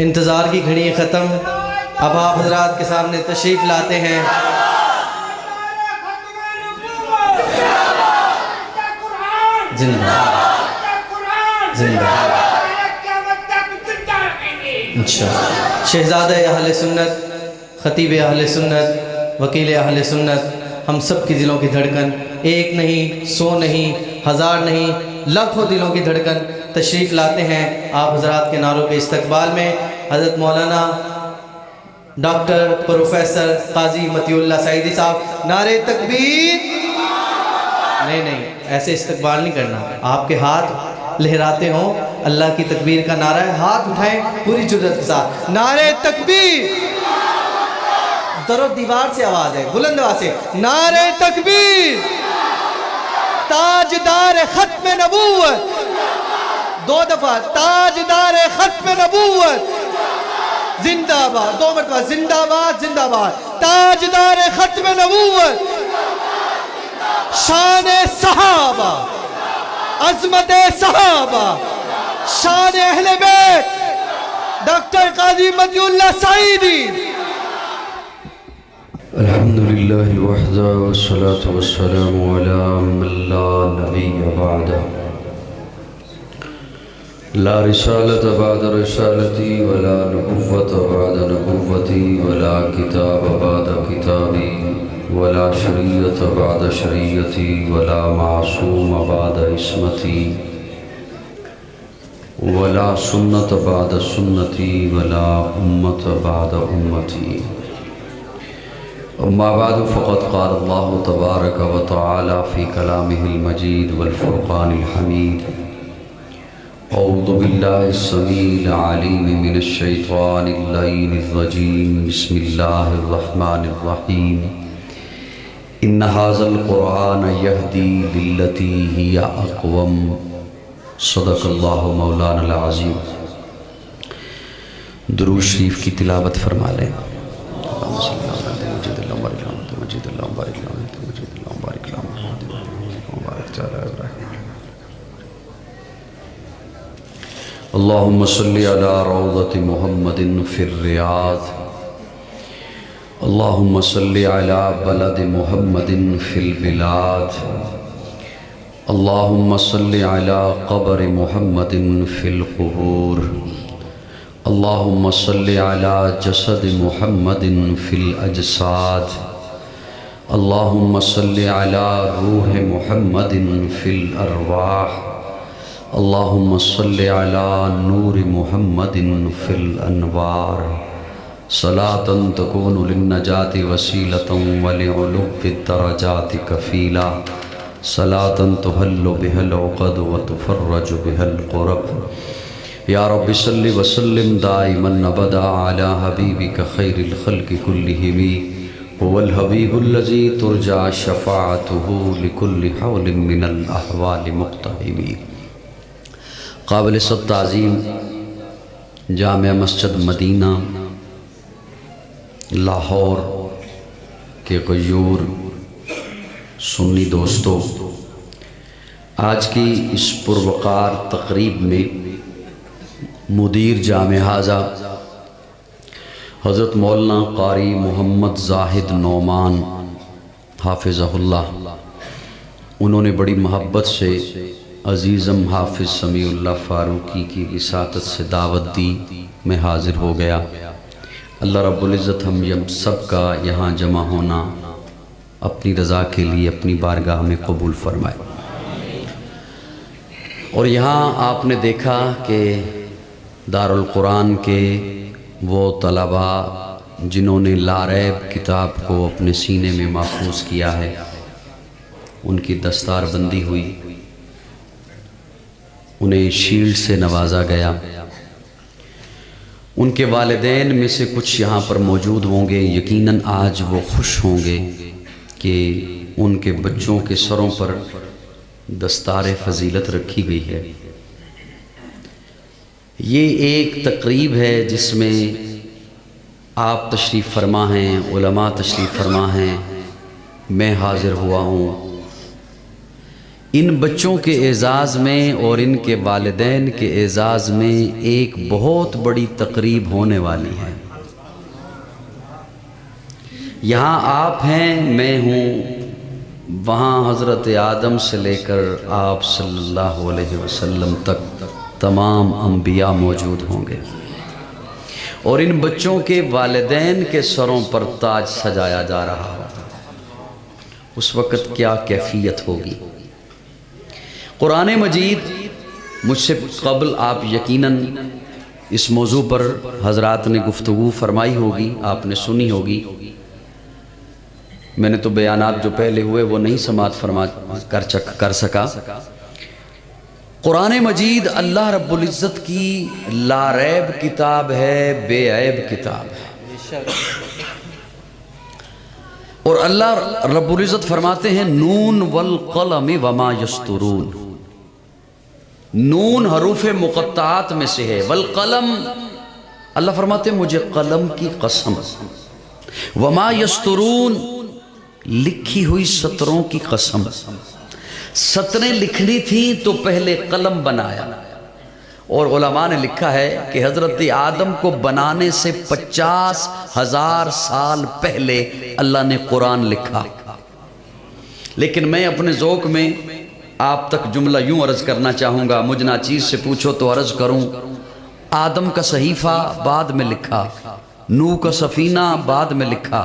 انتظار کی گھڑی ختم، اب آپ حضرات کے سامنے تشریف لاتے ہیں۔ زندہ زندہ انشاءاللہ شہزادہ اہل سنت، خطیب اہل سنت، وکیل اہل سنت، ہم سب کی دلوں کی دھڑکن، ایک نہیں، 100 نہیں، 1000 نہیں، لاکھوں دلوں کی دھڑکن تشریف لاتے ہیں آپ حضرات کے نعروں کے استقبال میں۔ حضرت مولانا ڈاکٹر پروفیسر قاضی مطیع اللہ سعیدی صاحب، نعرہ تکبیر۔ نہیں ایسے استقبال نہیں کرنا، آپ کے ہاتھ لہراتے ہوں، اللہ کی تکبیر کا نعرہ ہے، ہاتھ اٹھائیں پوری جرأت کے ساتھ، نعرہ تکبیر۔ در و دیوار سے آواز ہے، بلند آواز سے، نعرہ تکبیر۔ تاجدار ختم نبوت، 2 دفعہ، تاجدار ختم نبوت زندہ باد، 2 مرتبہ، زندہ باد زندہ باد، تاجدار ختم نبوت، شان صحابہ، عظمت صحابہ، شان اہل بیت، ڈاکٹر قاضی مطیع اللہ سعیدی۔ الحمدللہ وحدہ والصلاة والسلام علی من لا نبی بعدہ، لا رسالت بعد رسالتی ولا نبوت بعد نبوتی ولا کتاب بعد کتابی ولا شریعت بعد شریعتی ولا معصوم بعد عصمتی ولا سنت بعد سنتی ولا امت بعد امتی۔ اما بعد فقد قال اللہ تبارک و تعالی فی کلامہ المجید والفرقان الحمید، اعوذ باللہ السمیع العلیم من الشیطان اللعین الرجیم، بسم اللہ الرحمن الرحیم، ان ھذا القرآن یہدی للتی ہی اقوم، صدق اللہ مولانا العظیم۔ درود شریف کی تلاوت فرما لیں۔ اللہم صلی علی روضۃ محمد فی الریاض، اللہم صلی علی بلد محمد فی البلاد، اللہم صلی علی قبر محمد فی القبور، اللہم صلی علی جسد محمد فی الاجساد، اللہم صلی علی روح محمد فی الارواح، اللہم صلی علی نور محمد فی الانوار، صلاة تکون للنجات وسیلة ولعلو الدرجات کفیلا، صلاة تحل بها العقد وتفرج بها القرب۔ یا رب صلی وسلم دائما ابدا علی حبیبک خیر الخلق کلہم، هو الحبیب الذی ترجى شفاعته لكل حول من الاحوال مقتحم۔ قابل صد تعظیم جامع مسجد مدینہ لاہور کے غیور سنی دوستو، آج کی اس پروقار تقریب میں مدیر جامع ھذا حضرت مولانا قاری محمد زاہد نعمان حافظہ اللہ، انہوں نے بڑی محبت سے عزیزم حافظ سمیع اللہ فاروقی کی وساطت سے دعوت دی، میں حاضر ہو گیا۔ اللہ رب العزت ہم سب کا یہاں جمع ہونا اپنی رضا کے لیے اپنی بارگاہ میں قبول فرمائے۔ اور یہاں آپ نے دیکھا کہ دارالقرآن کے وہ طلباء جنہوں نے لا ریب کتاب کو اپنے سینے میں محفوظ کیا ہے، ان کی دستار بندی ہوئی، انہیں شیلڈ سے نوازا گیا۔ ان کے والدین میں سے کچھ یہاں پر موجود ہوں گے، یقیناً آج وہ خوش ہوں گے کہ ان کے بچوں کے سروں پر دستار فضیلت رکھی گئی ہے۔ یہ ایک تقریب ہے جس میں آپ تشریف فرما ہیں، علماء تشریف فرما ہیں، میں حاضر ہوا ہوں۔ ان بچوں کے اعزاز میں اور ان کے والدین کے اعزاز میں ایک بہت بڑی تقریب ہونے والی ہے۔ یہاں آپ ہیں، میں ہوں، وہاں حضرت آدم سے لے کر آپ صلی اللہ علیہ وسلم تک تمام انبیاء موجود ہوں گے، اور ان بچوں کے والدین کے سروں پر تاج سجایا جا رہا ہوگا۔ اس وقت کیا کیفیت ہوگی؟ قرآن مجید مجھ سے قبل آپ یقیناً اس موضوع پر حضرات نے گفتگو فرمائی ہوگی، آپ نے سنی ہوگی۔ میں نے تو بیانات جو پہلے ہوئے وہ نہیں سماعت کر سکا۔ قرآن مجید اللہ رب العزت کی لا ریب کتاب ہے، بے عیب کتاب ہے، اور اللہ رب العزت فرماتے ہیں نون والقلم وما یسطرون۔ نون حروف مقطعات میں سے ہے، والقلم اللہ فرماتے ہیں مجھے قلم کی قسم، وما یسطرون لکھی ہوئی سطروں کی قسم۔ سطریں لکھنی تھیں تو پہلے قلم بنایا، اور علماء نے لکھا ہے کہ حضرت آدم کو بنانے سے 50,000 سال پہلے اللہ نے قرآن لکھا۔ لیکن میں اپنے ذوق میں آپ تک جملہ یوں عرض کرنا چاہوں گا، مجھ ناچیز سے پوچھو تو عرض کروں، آدم کا صحیفہ بعد میں لکھا، نوح کا سفینہ بعد میں لکھا،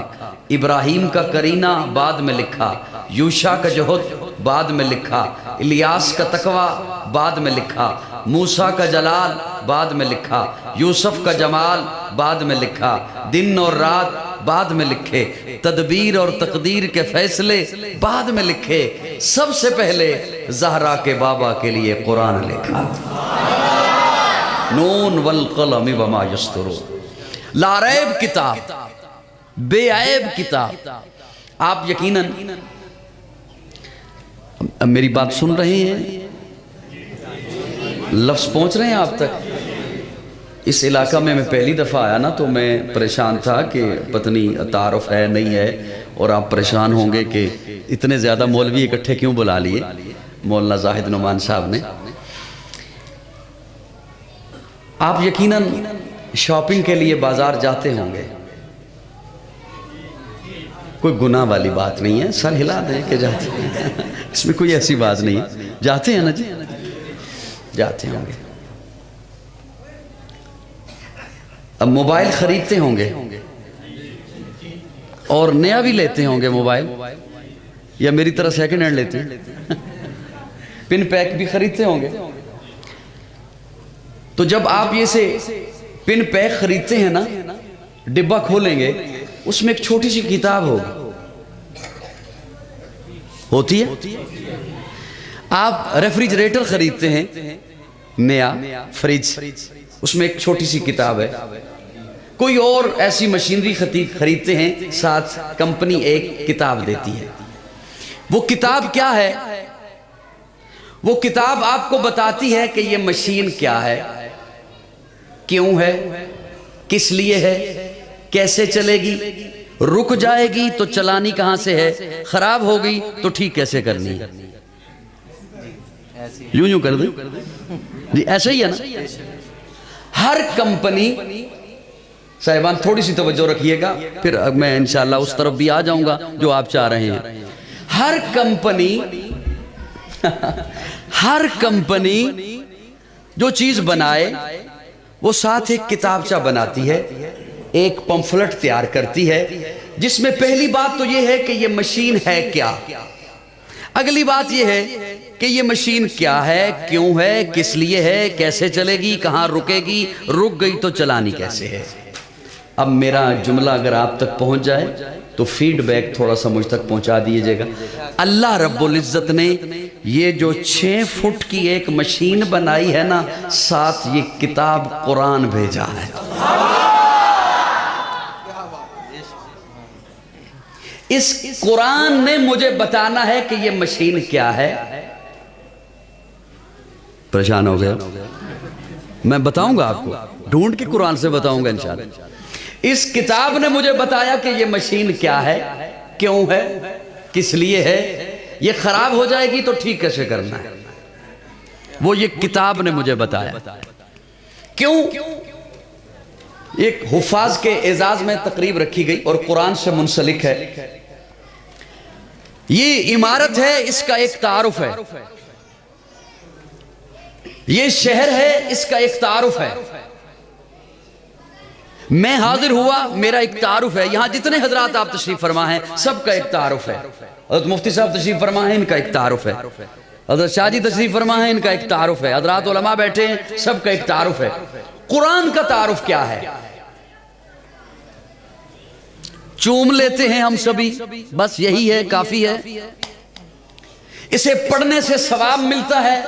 ابراہیم کا کرینہ بعد میں لکھا، یوشع کا جہد بعد میں لکھا، الیاس کا تقوی بعد میں لکھا، موسیٰ کا جلال بعد میں لکھا، یوسف کا جمال بعد میں لکھا، دن اور رات بعد میں لکھے، تدبیر اور تقدیر کے فیصلے بعد میں لکھے، سب سے پہلے زہرا کے بابا کے لیے قرآن لکھا۔ نون والقلم وما یسطرون، لا ریب کتاب، بے عیب کتاب۔ آپ یقیناً میری بات سن رہے ہیں، لفظ پہنچ رہے ہیں آپ تک؟ اس علاقہ میں پہلی دفعہ آیا نا تو میں پریشان تھا کہ پتنی تعارف ہے نہیں ہے، اور آپ پریشان ہوں گے کہ اتنے زیادہ مولوی اکٹھے کیوں بلا لیے مولانا زاہد نعمان صاحب نے۔ آپ یقیناً شاپنگ کے لیے بازار جاتے ہوں گے، کوئی گناہ والی بات نہیں ہے، سر ہلا دیں کہ جاتے ہیں، اس میں کوئی ایسی بات نہیں ہے، جاتے ہیں نا جی، جاتے ہوں گے۔ اب موبائل خریدتے ہوں گے اور نیا بھی لیتے ہوں گے موبائل، یا میری طرح سیکنڈ ہینڈ لیتے ہیں، پن پیک بھی خریدتے ہوں گے۔ تو جب آپ یہ سے پن پیک خریدتے ہیں نا، ڈبہ کھولیں گے، اس میں ایک چھوٹی سی کتاب ہوتی ہے۔ آپ ریفریجریٹر خریدتے ہیں نیا، فریج، اس میں ایک چھوٹی سی کتاب ہے۔ کوئی اور ایسی مشینری خریدتے ہیں، ساتھ کمپنی ایک کتاب دیتی ہے۔ وہ کتاب کیا ہے؟ وہ کتاب آپ کو بتاتی ہے کہ یہ مشین کیا ہے، کیوں ہے، کس لیے ہے، کیسے چلے گی، رک جائے گی تو چلانی کہاں سے ہے، خراب ہو گئی تو ٹھیک کیسے کرنی ہے۔ یوں کر دیں جی، ایسا ہی ہے نا۔ ہر کمپنی، صاحبان تھوڑی سی توجہ رکھیے گا، پھر میں انشاءاللہ اس طرف بھی آ جاؤں گا جو آپ چاہ رہے ہیں۔ ہر کمپنی جو چیز بنائے وہ ساتھ ایک کتابچہ بناتی ہے، ایک پمفلٹ تیار کرتی ہے، جس میں پہلی بات تو یہ ہے کہ یہ مشین ہے کیا، اگلی بات یہ ہے کہ یہ مشین کیا ہے، کیوں ہے، کس لیے ہے، کیسے چلے گی، کہاں رکے گی، رک گئی تو چلانی کیسے ہے۔ اب میرا جملہ اگر آپ تک پہنچ جائے تو فیڈ بیک تھوڑا سا مجھ تک پہنچا دیجئے گا۔ اللہ رب العزت نے یہ جو 6 فٹ کی ایک مشین بنائی ہے نا، ساتھ یہ کتاب قرآن بھیجا ہے۔ اس قرآن نے مجھے بتانا ہے کہ یہ مشین کیا ہے۔ پریشان ہو گئے؟ میں بتاؤں گا آپ کو، ڈھونڈ کے قرآن سے بتاؤں گا انشاءاللہ۔ اس کتاب نے مجھے بتایا کہ یہ مشین کیا ہے، کیوں ہے، کس لیے ہے، یہ خراب ہو جائے گی تو ٹھیک کیسے کرنا ہے؟ وہ یہ کتاب نے مجھے بتایا۔ کیوں؟ ایک حفاظ کے اعزاز میں تقریب رکھی گئی اور قرآن سے منسلک ہے۔ یہ عمارت ہے، اس کا ایک تعارف ہے۔ یہ شہر ہے، اس کا ایک تعارف ہے۔ میں حاضر ہوا، میرا ایک تعارف ہے۔ یہاں جتنے حضرات آپ تشریف فرما ہیں سب کا ایک تعارف ہے۔ حضرت مفتی صاحب تشریف فرما ہیں، ان کا ایک تعارف ہے۔ حضرت شاہ جی تشریف فرما ہیں، ان کا ایک تعارف ہے۔ حضرات علماء بیٹھے ہیں، سب کا ایک تعارف ہے۔ قرآن کا تعارف کیا ہے؟ چوم لیتے ہیں ہم سبھی، بس یہی ہے، کافی ہے۔ اسے پڑھنے سے ثواب ملتا ہے،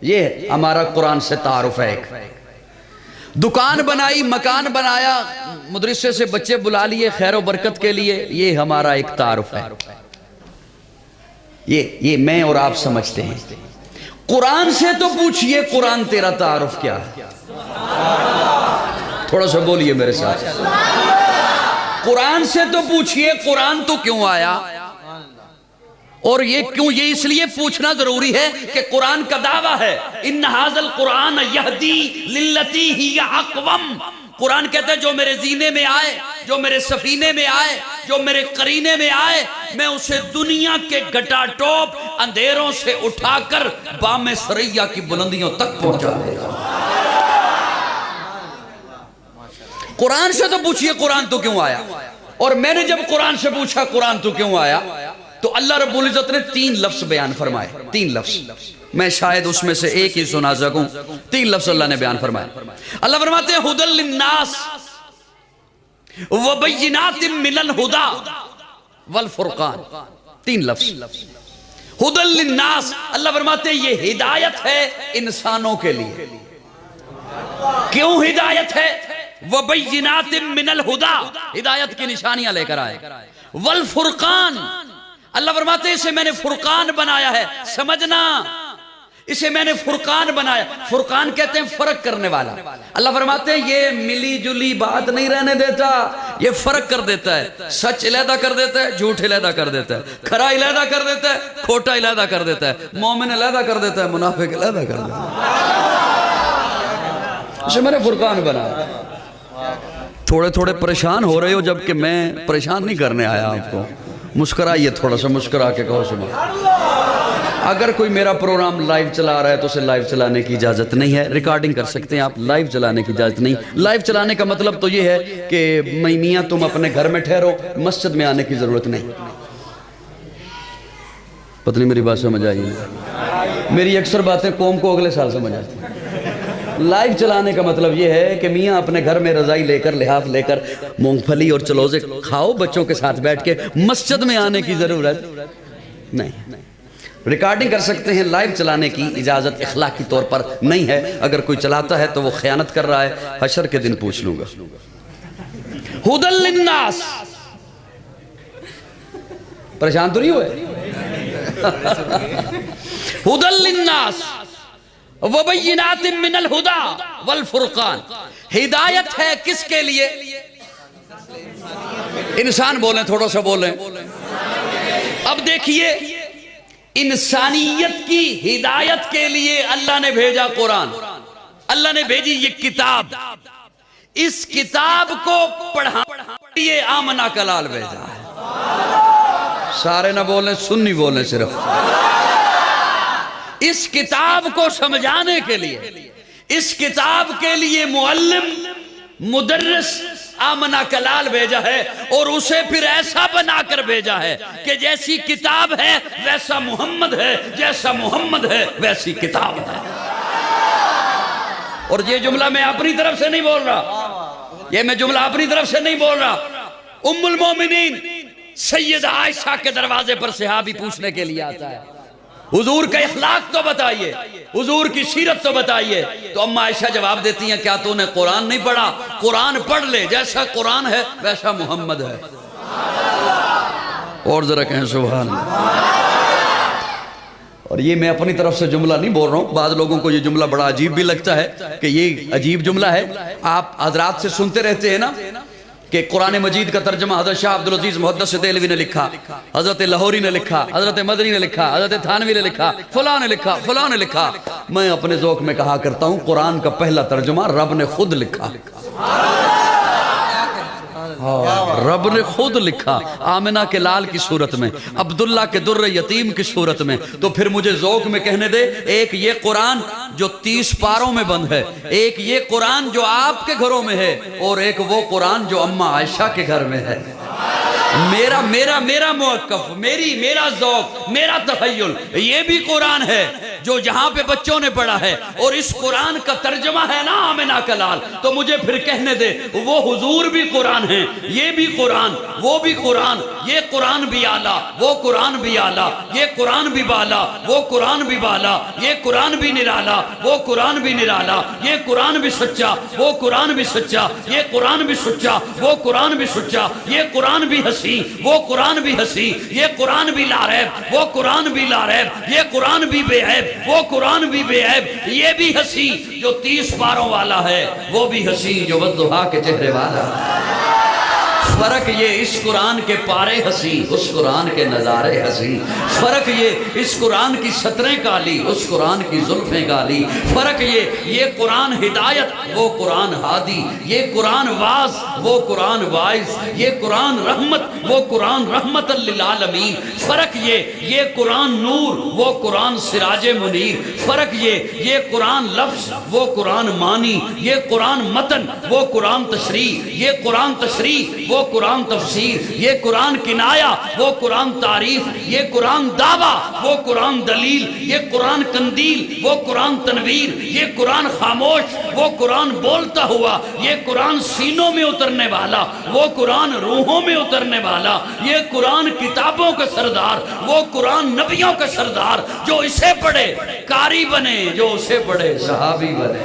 یہ ہمارا قرآن سے تعارف ہے۔ ایک دکان بنائی، مکان بنایا، مدرسے سے بچے بلا لیے خیر و برکت کے لیے، یہ ہمارا ایک تعارف ہے۔ یہ میں اور آپ سمجھتے ہیں۔ قرآن سے تو پوچھئے، قرآن تیرا تعارف کیا ہے؟ تھوڑا سا بولیے میرے ساتھ۔ قرآن سے تو پوچھئے، قرآن تو کیوں آیا؟ اور یہ کیوں؟ یہ اس لیے پوچھنا ضروری ہے کہ قرآن کا دعویٰ ہے ان ھذا القرآن یہدی للتی ہی اقوم۔ قرآن کہتا ہے جو میرے زینے میں آئے، جو میرے سفینے میں آئے، جو میرے قرینے میں آئے، میں اسے دنیا کے گٹا ٹوپ اندھیروں سے اٹھا کر بام ثریہ کی بلندیوں تک پہنچا دے گا۔ قرآن سے تو پوچھئے قرآن تو کیوں آیا؟ اور میں نے جب قرآن سے پوچھا قرآن تو کیوں آیا، تو اللہ رب العزت نے 3 لفظ بیان فرمائے۔ 3 لفظ، میں شاید اس میں سے ایک ہی سنا سکوں۔ 3 لفظ اللہ نے بیان فرمائے۔ اللہ فرماتے ہیں ھدی للناس وبینات من الھدی والفرقان۔ 3 لفظ۔ ھدی للناس، اللہ فرماتے ہیں یہ ہدایت ہے انسانوں کے لیے۔ کیوں ہدایت ہے؟ وبینات من الھدی، ہدایت کی نشانیاں لے کر آئے۔ والفرقان، اللہ فرماتے ہیں اسے میں نے فرقان بنایا ہے، سمجھنا، اسے میں نے فرقان بنایا۔ فرقان کہتے ہیں فرق کرنے والا۔ اللہ فرماتے ہیں یہ ملی جلی بات نہیں رہنے دیتا، یہ فرق کر دیتا ہے، سچ علیحدہ کر دیتا ہے، جھوٹ علیحدہ کر دیتا ہے، کھرا علیحدہ کر دیتا ہے، کھوٹا علیحدہ کر دیتا ہے، مومن علیحدہ کر دیتا ہے، منافق علیحدہ کر دیتا ہے۔ اسے میں نے فرقان بنایا۔ تھوڑے تھوڑے پریشان ہو رہے ہو، جبکہ میں پریشان نہیں کرنے آیا آپ کو۔ مسکرائیے، تھوڑا سا مسکرا کے کہو سبحان۔ اگر کوئی میرا پروگرام لائیو چلا رہا ہے تو اسے لائیو چلانے کی اجازت نہیں ہے۔ ریکارڈنگ کر سکتے ہیں آپ، لائیو چلانے کی اجازت نہیں۔ لائیو چلانے کا مطلب تو یہ ہے کہ میاں تم اپنے گھر میں ٹھہرو، مسجد میں آنے کی ضرورت نہیں۔ پتہ نہیں میری بات سمجھ آئی ہے؟ میری اکثر باتیں قوم کو اگلے سال سمجھ آتی ہیں۔ لائیو چلانے کا مطلب یہ ہے کہ میاں اپنے گھر میں رضائی لے کر، لحاف لے کر، مونگ پھلی اور چلوزے کھاؤ بچوں کے ساتھ بیٹھ کے، مسجد میں آنے کی ضرورت نہیں۔ ریکارڈنگ کر سکتے ہیں، لائیو چلانے کی اجازت اخلاقی طور پر نہیں ہے۔ اگر کوئی چلاتا ہے تو وہ خیانت کر رہا ہے، حشر کے دن پوچھ لوں گا۔ ھدی للناس، پریشان تو نہیں ہوئے؟ ھدی للناس وبینات من الھدی والفرقان، ہدایت ہے کس کے لیے؟ انسان بولیں، تھوڑا سا بولیں۔ اب دیکھیے، انسانیت کی ہدایت کے لیے اللہ نے بھیجا قرآن، اللہ نے بھیجی یہ کتاب۔ اس کتاب کو پڑھانے لیے آمنہ کا لال بھیجا ہے۔ سارے نہ بولیں، سنی بولیں صرف۔ اس کتاب کو سمجھانے کے لیے، اس کتاب کے لیے معلم، مدرس آمنہ کلال بھیجا ہے، اور اسے پھر ایسا بنا کر بھیجا ہے کہ جیسی کتاب ہے ویسا محمد ہے، جیسا محمد ہے ویسی کتاب ہے۔ اور یہ جملہ میں اپنی طرف سے نہیں بول رہا، یہ میں جملہ اپنی طرف سے نہیں بول رہا۔ ام المومنین سیدہ عائشہ کے دروازے پر صحابی پوچھنے کے لیے آتا ہے، حضور کا اخلاق تو بتائیے، حضور کی سیرت تو بتائیے۔ تو اماں عائشہ جواب دیتی ہیں، کیا تو نے قرآن نہیں پڑھا؟ قرآن پڑھ لے، جیسا قرآن ہے ویسا محمد ہے۔ اور ذرا کہیں سبحان اللہ۔ اور یہ میں اپنی طرف سے جملہ نہیں بول رہا ہوں، بعض لوگوں کو یہ جملہ بڑا عجیب بھی لگتا ہے کہ یہ عجیب جملہ ہے۔ آپ حضرات سے سنتے رہتے ہیں نا کہ قرآن مجید کا ترجمہ حضرت شاہ عبدالعزیز محدث دہلوی نے لکھا، حضرت لاہوری نے لکھا، حضرت مدنی نے لکھا، حضرت تھانوی نے لکھا، فلاں نے لکھا، فلاں نے لکھا. میں اپنے ذوق میں کہا کرتا ہوں قرآن کا پہلا ترجمہ رب نے خود لکھا. رب نے خود لکھا آمنہ کے لال کی صورت میں، عبداللہ کے در یتیم کی صورت میں. تو پھر مجھے ذوق میں کہنے دے، ایک یہ قرآن جو 30 پاروں میں بند ہے، ایک یہ قرآن جو آپ کے گھروں میں ہے، اور ایک وہ قرآن جو اماں عائشہ کے گھر میں ہے. میرا موقف، میرا ذوق، میرا تخیل، یہ بھی قرآن ہے جو جہاں پہ بچوں نے پڑھا ہے، اور اس قرآن کا ترجمہ ہے نا آمنہ کا لال. تو مجھے پھر کہنے دے وہ حضور بھی قرآن ہیں، یہ بھی قرآن، وہ بھی قرآن، یہ قرآن بھی اعلیٰ، وہ قرآن بھی اعلیٰ، یہ قرآن بھی بالا، وہ قرآن بھی بالا، یہ قرآن بھی نرالا، وہ قرآن بھی نرالا، یہ قرآن بھی سچا، وہ قرآن بھی سچا، یہ قرآن بھی سچا، وہ قرآن بھی سچا، یہ قرآن بھی حسین، وہ قرآن بھی حسین، یہ قرآن بھی لا ریب، وہ قرآن بھی لا ریب، یہ قرآن بھی بے عیب، وہ قرآن بھی بے عیب، یہ بھی حسین جو 30 پاروں والا ہے، وہ بھی حسین جو والضحیٰ کے چہرے والا. فرق یہ اس قرآن کے پارے حسین، اس قرآن کے نظارے حسین. فرق یہ اس قرآن کی سطریں کالی، اس قرآن کی زلفیں کالی. فرق یہ قرآن ہدایت، وہ قرآن ہادی. یہ قرآن واز، وہ قرآن وائز. یہ قرآن رحمت، وہ قرآن رحمت للعالمین. فرق یہ قرآن نور، وہ قرآن سراج منیر. فرق یہ قرآن لفظ، وہ قرآن معنی. یہ قرآن متن، وہ قرآن تشریح. یہ قرآن تشریح، وہ قرآن تفسیر. یہ قرآن کنایا، وہ قرآن تعریف. یہ قرآن دعویٰ، وہ قرآن دلیل. یہ قرآن قندیل، وہ قرآن تنویر. یہ قرآن خاموش، وہ قرآن بولتا ہوا. یہ قرآن سینوں میں اترنے والا، وہ قرآن روحوں میں اترنے والا. یہ قرآن کتابوں کا سردار، وہ قرآن نبیوں کا سردار. جو اسے پڑھے قاری بنے، جو اسے پڑھے صحابی بنے.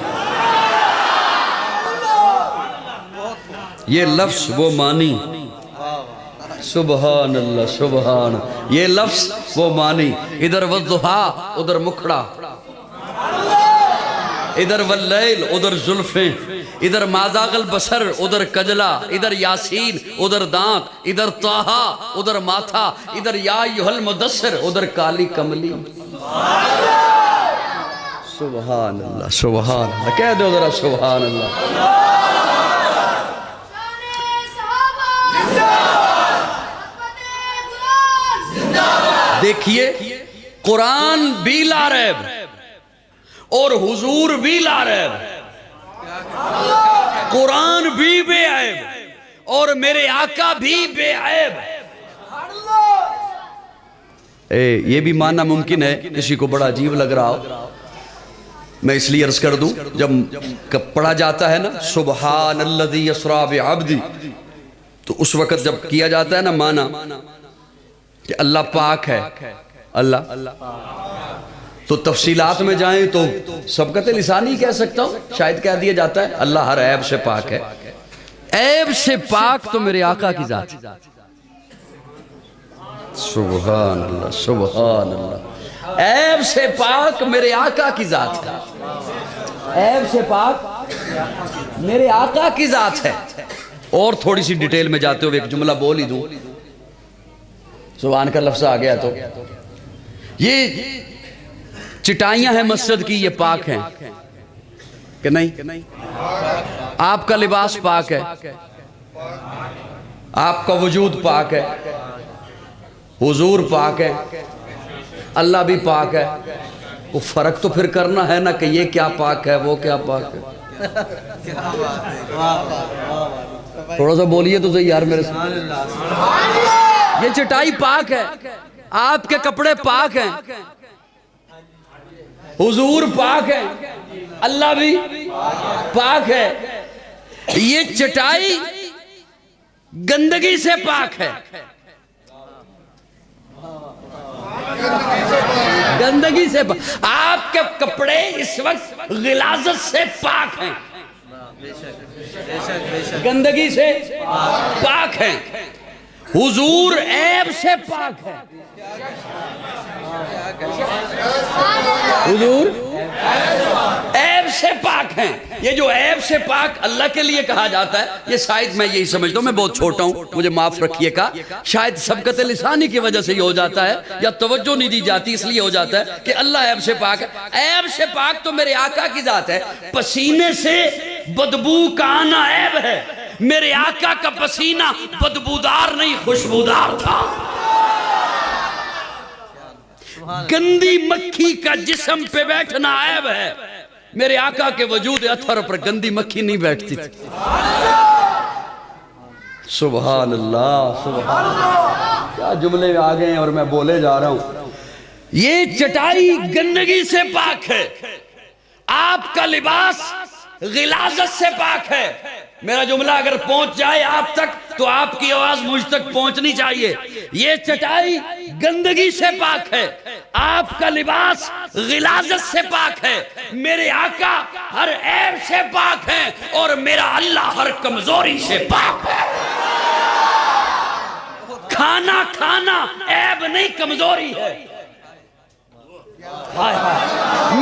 یہ لفظ وہ معنی، سبحان اللہ سبحان. یہ لفظ وہ معنی، ادھر والضحیٰ، ادھر مکھڑا، ادھر واللیل، ادھر زلفیں، ادھر ما زاغ البصر، ادھر کجلا، ادھر یاسین، ادھر دانت، ادھر طٰہٰ، ادھر ماتھا، ادھر یا ایھا المدثر، ادھر کالی کملی. سبحان اللہ سبحان اللہ. کہہ دو ذرا سبحان اللہ. دیکھیے قرآن بھی لا ریب اور حضور بھی لا ریب. قرآن بھی بے عیب اور میرے آقا بھی بے عیب. یہ بھی ماننا ممکن ہے کسی کو بڑا عجیب لگ رہا ہو. میں اس لیے عرض کر دوں، جب پڑھا جاتا ہے نا سبحان الذی اسریٰ بعبدہ، تو اس وقت جب کیا جاتا ہے نا مانا کہ اللہ پاک ہے، اللہ، تو تفصیلات میں جائیں تو سبقت لسانی کہہ سکتا ہوں، شاید کہہ دیا جاتا ہے اللہ ہر عیب سے پاک ہے. عیب سے پاک تو میرے آقا کی ذات. سبحان اللہ سبحان اللہ. عیب سے پاک میرے آقا کی ذات ہے. عیب سے پاک میرے آقا کی ذات ہے. اور تھوڑی سی ڈیٹیل میں جاتے ہوئے ایک جملہ بول ہی دوں. سبحان کا لفظ آ گیا تو یہ چٹائیاں ہیں مسجد کی، یہ پاک ہیں کہ نہیں؟ آپ کا لباس پاک ہے، آپ کا وجود پاک ہے، حضور پاک ہے، اللہ بھی پاک ہے. وہ فرق تو پھر کرنا ہے نا کہ یہ کیا پاک ہے، وہ کیا پاک ہے. تھوڑا سا بولیے تو صحیح یار میرے ساتھ. یہ چٹائی پاک ہے، آپ کے کپڑے پاک ہیں، حضور پاک ہے، اللہ بھی پاک ہے. یہ چٹائی گندگی سے پاک ہے، گندگی سے پاک. آپ کے کپڑے اس وقت غلاظت سے پاک ہیں، گندگی سے پاک ہیں. حضور عیب سے پاک ہے. حضور عیب سے پاک ہیں. یہ جو عیب سے پاک اللہ کے لیے کہا جاتا ہے، یہ شاید میں یہی سمجھتا ہوں، میں بہت چھوٹا ہوں مجھے معاف رکھیے گا، شاید سبقت لسانی کی وجہ سے یہ ہو جاتا ہے یا توجہ نہیں دی جاتی اس لیے ہو جاتا ہے کہ اللہ عیب سے پاک ہے. عیب سے پاک تو میرے آقا کی ذات ہے. پسینے سے بدبو کا آنا عیب ہے، میرے آقا کا پسینہ بدبودار نہیں خوشبودار تھا. گندی مکھی کا جسم پہ بیٹھنا عیب ہے، میرے آقا کے وجود اثر پر گندی مکھی نہیں بیٹھتی تھی. سبحان اللہ سبحان اللہ، کیا جملے آ گئے ہیں اور میں بولے جا رہا ہوں. یہ چٹائی گندگی سے پاک ہے، آپ کا لباس غلاظت سے پاک ہے. میرا جملہ اگر پہنچ جائے آپ تک تو آپ کی آواز مجھ تک پہنچنی چاہیے. یہ چٹائی گندگی سے پاک ہے، آپ کا لباس غلاظت سے پاک ہے. میرے آقا ہر عیب سے پاک ہے اور میرا اللہ ہر کمزوری سے پاک ہے. کھانا کھانا عیب نہیں کمزوری ہے.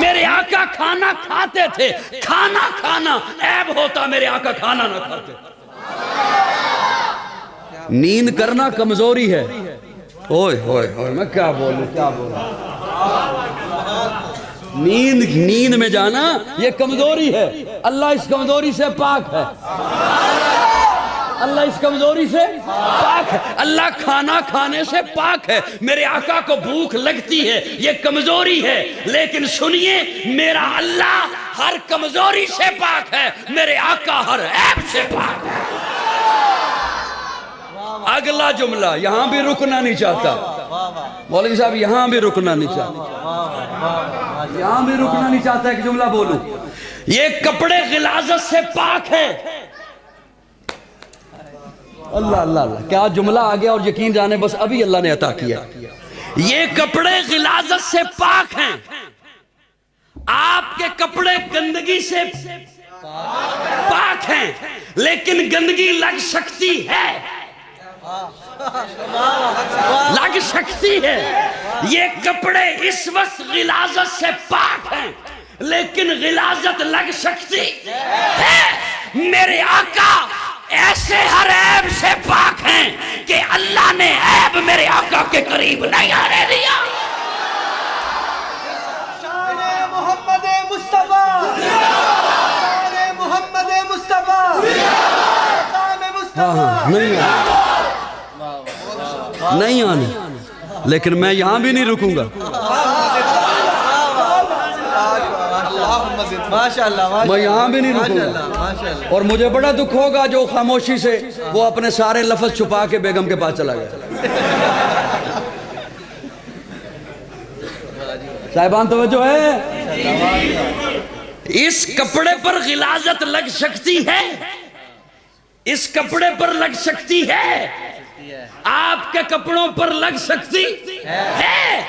میرے آقا کھانا کھاتے تھے، کھانا کھانا عیب ہوتا میرے آقا کھانا نہ کھاتے. نیند کرنا کمزوری ہے. اوئے ہوئے ہوئے میں کیا بولوں کیا بولوں. نیند میں جانا یہ کمزوری ہے، اللہ اس کمزوری سے پاک ہے. اللہ اس کمزوری سے پاک ہے. اللہ کھانا کھانے سے پاک ہے. میرے آقا کو بھوک لگتی ہے، یہ کمزوری ہے، لیکن سنیے میرا اللہ ہر کمزوری سے پاک ہے، میرے آقا ہر عیب سے پاک ہے. اگلا جملہ یہاں بھی رکنا نہیں چاہتا مولوی صاحب، یہاں بھی رکنا نہیں چاہتا، یہاں بھی رکنا نہیں چاہتا. ایک جملہ بولوں، یہ کپڑے غلاظت سے پاک ہے. اللہ اللہ اللہ، کیا جملہ آ گیا اور یقین جانے بس ابھی اللہ نے عطا کیا. یہ کپڑے غلاظت سے پاک ہیں. آپ کے کپڑے گندگی سے پاک ہیں، لیکن گندگی لگ سکتی ہے، لگ سکتی ہے. یہ کپڑے اس وقت غلاظت سے پاک ہیں، لیکن غلاظت لگ سکتی ہے. میرے آقا ایسے ہر عیب سے پاک ہیں کہ اللہ نے عیب میرے آقا کے قریب نہیں آنے دیا. شان محمد مصطفیٰ، شان محمد مصطفیٰ، شان مصطفیٰ. نہیں آنے، لیکن میں یہاں بھی نہیں رکوں گا. میں یہاں بھی نہیں رکوں گا. اور مجھے بڑا دکھ ہوگا جو خاموشی سے وہ اپنے سارے لفظ چھپا کے بیگم کے پاس چلا گیا. صاحبان توجہ ہے. اس کپڑے پر غلاظت لگ سکتی ہے، اس کپڑے پر لگ سکتی ہے، آپ کے کپڑوں پر لگ سکتی ہے.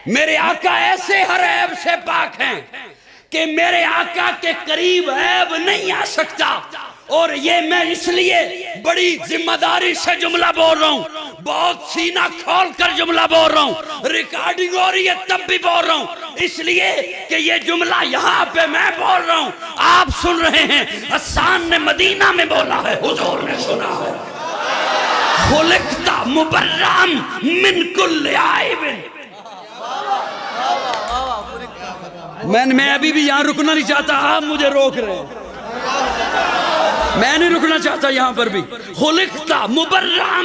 میرے آقا ایسے ہر عیب سے پاک ہیں کہ میرے آقا کے قریب عیب نہیں آ سکتا. اور یہ میں اس لیے بڑی ذمہ داری سے جملہ بول رہا ہوں، بہت سینہ کھول کر جملہ بول رہا ہوں، ریکارڈنگ ہو رہی ہے تب بھی بول رہا ہوں، اس لیے کہ یہ جملہ یہاں پہ میں بول رہا ہوں، آپ سن رہے ہیں. حسان نے مدینہ میں بولا ہے، حضور نے سنا ہے، خلقت مبرأ من کل عیب. میں ابھی بھی یہاں رکنا نہیں چاہتا، آپ مجھے روک رہے ہیں. میں نہیں رکنا چاہتا یہاں پر بھی. خلقت مبرأ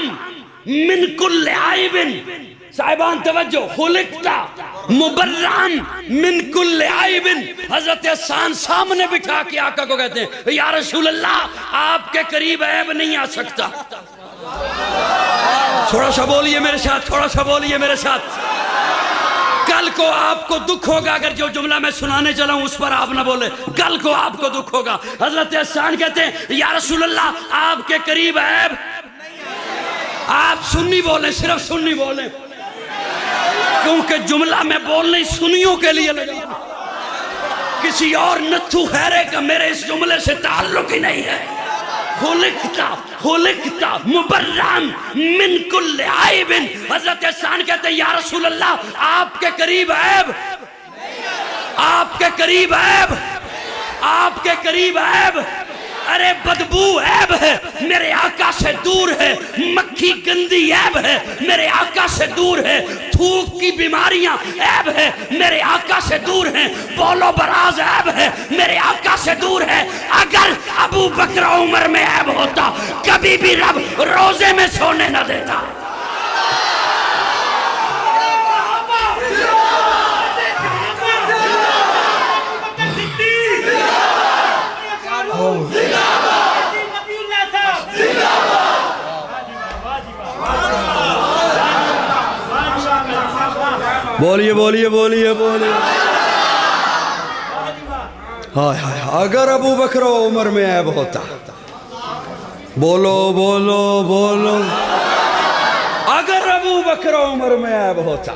من کل عیب. صاحبان توجہ، خلقت مبرأ من کل عیب. حضرت حسان سامنے بٹھا کے آقا کو کہتے ہیں یا رسول اللہ آپ کے قریب عیب نہیں آ سکتا. تھوڑا سا بولیے میرے ساتھ، تھوڑا سا بولیے میرے ساتھ. کل کو آپ کو دکھ ہوگا اگر جو جملہ میں سنانے چلا ہوں اس پر آپ نہ بولے، کل کو آپ کو دکھ ہوگا. حضرت حسان کہتے ہیں یا رسول اللہ آپ کے قریب عیب. آپ سنی بولیں، صرف سنی بولیں، کیونکہ جملہ میں بولنے سنیوں کے لیے لگا. کسی اور نتھو خیرے کا میرے اس جملے سے تعلق ہی نہیں ہے. خلقت مبرأ من کل عیب. حضرت حسان کہتے ہیں یا رسول اللہ آپ کے قریب عیب، آپ کے قریب عیب. آپ کے قریب عیب، ارے بدبو عیب ہے، میرے آقا سے دور ہے، مکھی گندی عیب ہے، میرے آقا سے دور ہے، تھوک کی بیماریاں عیب ہے، میرے آقا سے دور ہیں، بولو براز عیب ہے، میرے آقا سے دور ہے۔ اگر ابو بکر عمر میں عیب ہوتا کبھی بھی رب روزے میں سونے نہ دیتا۔ بولیے بولیے بولیے بولیے۔ ہائے ہائے، اگر ابو بکر و عمر میں عیب ہوتا، بولو بولو بولو، اگر ابو بکر و عمر میں عیب ہوتا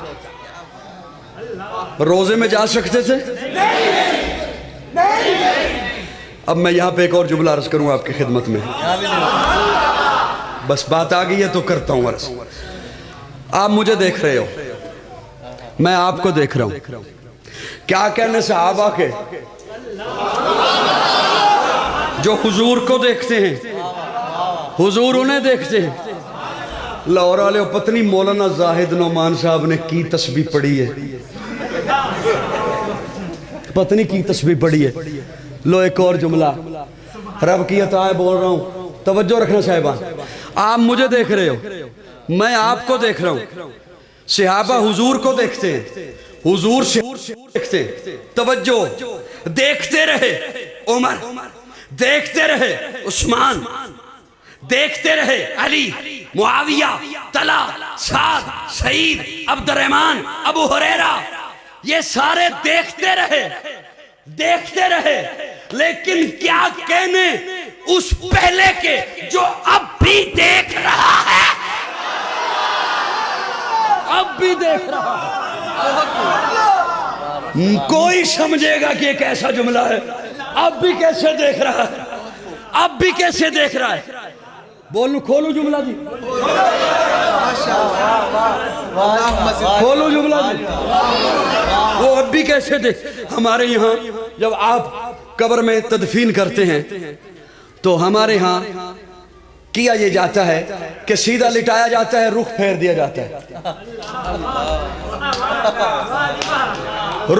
روزے میں جا سکتے تھے؟ اب میں یہاں پہ ایک اور جملہ عرض کروں آپ کی خدمت میں، بس بات آ گئی ہے تو کرتا ہوں عرض۔ آپ مجھے دیکھ رہے ہو، میں آپ کو دیکھ رہا ہوں، کیا کہنے صحابہ کے جو حضور کو دیکھتے ہیں، حضور انہیں دیکھتے ہیں۔ لاہور والے پتنی مولانا زاہد نعمان صاحب نے کی تسبیح پڑھی ہے، پتنی کی تسبیح پڑھی ہے۔ لو ایک اور جملہ رب کی عطا ہے، بول رہا ہوں، توجہ رکھنا صاحبان۔ آپ مجھے دیکھ رہے ہو، میں آپ کو دیکھ رہا ہوں، صحابہ حضور کو دیکھتے ہیں، حضور سے دیکھتے ہیں۔ توجہ، دیکھتے رہے عمر، دیکھتے رہے عثمان، دیکھتے رہے علی، معاویہ، طلحہ، سعد، سعید، عبد الرحمن، ابو ہریرہ، یہ سارے دیکھتے رہے، دیکھتے رہے، لیکن کیا کہنے اس پہلے کے جو اب بھی دیکھ رہا ہے، اب بھی دیکھ رہا ہے۔ کوئی سمجھے گا کہ یہ کیسا جملہ ہے، اب بھی کیسے دیکھ رہا ہے، اب بھی کیسے دیکھ رہا ہے۔ بولو، کھولو جملہ جی، کھولو جملہ جی، وہ اب بھی کیسے دیکھ۔ ہمارے یہاں جب آپ قبر میں تدفین کرتے ہیں تو ہمارے ہاں کیا یہ جاتا ہے کہ سیدھا لٹایا جاتا ہے، رخ پھیر دیا جاتا ہے،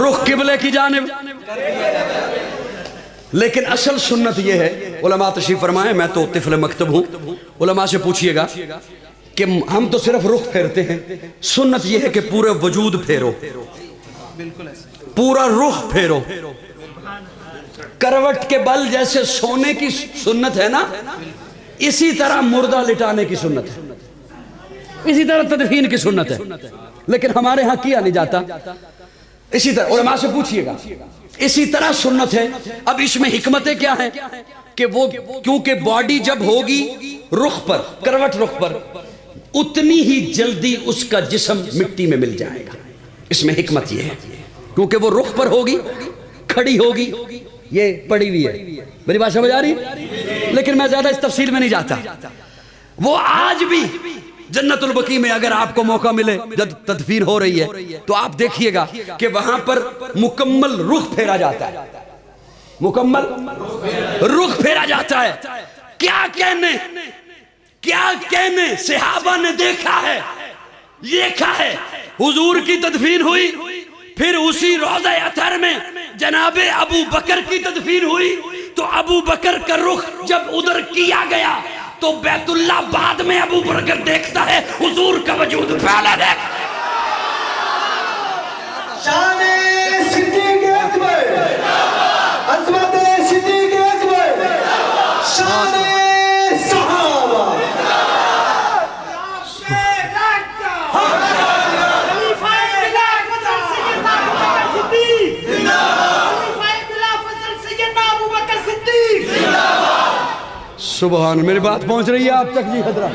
رخ قبلے کی جانب۔ لیکن اصل سنت یہ ہے، علماء تشریف فرمائیں، میں تو طفل مکتب ہوں، علماء سے پوچھئے گا کہ ہم تو صرف رخ پھیرتے ہیں، سنت یہ ہے کہ پورے وجود پھیرو، پورا رخ پھیرو۔ کروٹ کے بل جیسے سونے کی سنت ہے نا، اسی طرح مردہ لٹانے کی سنت ہے، اسی طرح تدفین کی سنت ہے، لیکن ہمارے ہاں کیا نہیں جاتا۔ اسی طرح علماء سے پوچھئے گا، اسی طرح سنت ہے۔ اب اس میں حکمتیں کیا ہیں کہ وہ کیونکہ باڈی جب ہوگی رخ پر، کروٹ رخ پر، اتنی ہی جلدی اس کا جسم مٹی میں مل جائے گا۔ اس میں حکمت یہ ہے کیونکہ وہ رخ پر ہوگی، کھڑی ہوگی، یہ پڑی ہوئی ہے، میری بات سمجھ آ رہی ہے؟ لیکن میں زیادہ اس تفصیل میں نہیں جاتا۔ وہ آج بھی جنت البقیع میں اگر آپ کو موقع ملے، جب تدفین ہو رہی ہے تو آپ دیکھیے گا کہ وہاں پر مکمل رخ پھیرا جاتا ہے، مکمل رخ پھیرا جاتا ہے۔ کیا کہنے، کیا کہنے، صحابہ نے دیکھا ہے، دیکھا ہے۔ حضور کی تدفین ہوئی، پھر اسی روضہ اطہر میں جناب ابو بکر کی تدفین ہوئی، تو ابو بکر کا رخ جب ادھر کیا گیا تو بیت اللہ بعد میں ابو بکر دیکھتا ہے، حضور کا وجود پہلا دیکھتا ہے۔ شان صدیق اکبر، عظمت صدیق اکبر، شان صحابہ۔ سبحان، میری بات پہنچ رہی ہے آپ تک جی حضرات؟